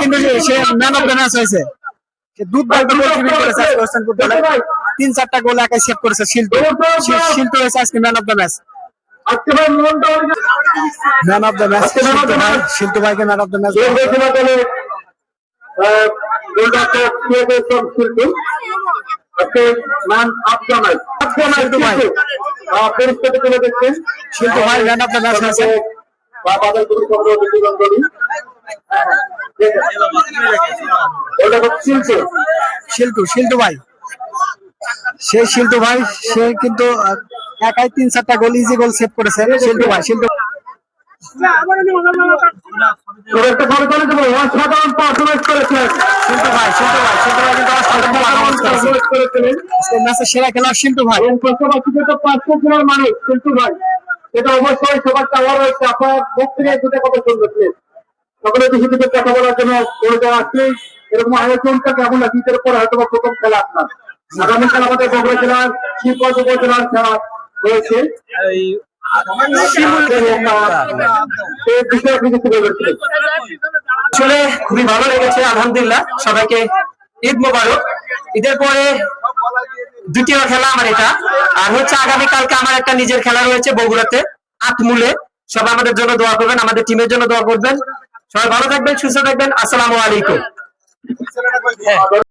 কিন্তু সে man of the match হয়েছে। সে দুধ করেছে হোসেনপুর দলে, 3-4টা গোল একাই সেভ করেছে। শিল্পী হয়েছে আজকে man of the match. Man of the match শিল্পী ভাইকে ম্যান অফ দ্য ম্যাচ। শিল্পী ভাই ম্যান অফ দ্য ম্যাচ হয়েছে। শিল্টু ভাই, সে কিন্তু একাই 3-4টা গোল ইজি গোল সেভ করেছে। শিল্টু ভাই সেরা খেলা শিল্টু ভাই। মানুষ শিল্টু ভাই, এটা অবশ্যই সবার চাওয়া রয়েছে। আপনার মুখ থেকে দুটো কথা শুনবেন সকলে কিছু কথা বলার জন্য আসলে এরকম আয়োজনটা কেমন আছে? ঈদের পরে হয়তো প্রথম খেলা আপনার, আগামীকাল আমাদের বগুড়া জেলার শিবগঞ্জ উপজেলার খেলা রয়েছে। আসলে খুবই ভালো লেগেছে, আলহামদুলিল্লাহ। সবাইকে ঈদ মোবারক। ঈদের পরে দ্বিতীয় খেলা আমার এটা, আর হচ্ছে আগামীকালকে আমার একটা নিজের খেলা রয়েছে বগুড়াতে, আতমুলে। সবাই আমাদের জন্য দোয়া করবেন, আমাদের টিমের জন্য দোয়া করবেন। সবাই ভালো থাকবেন, সুস্থ থাকবেন। আসসালামু আলাইকুম।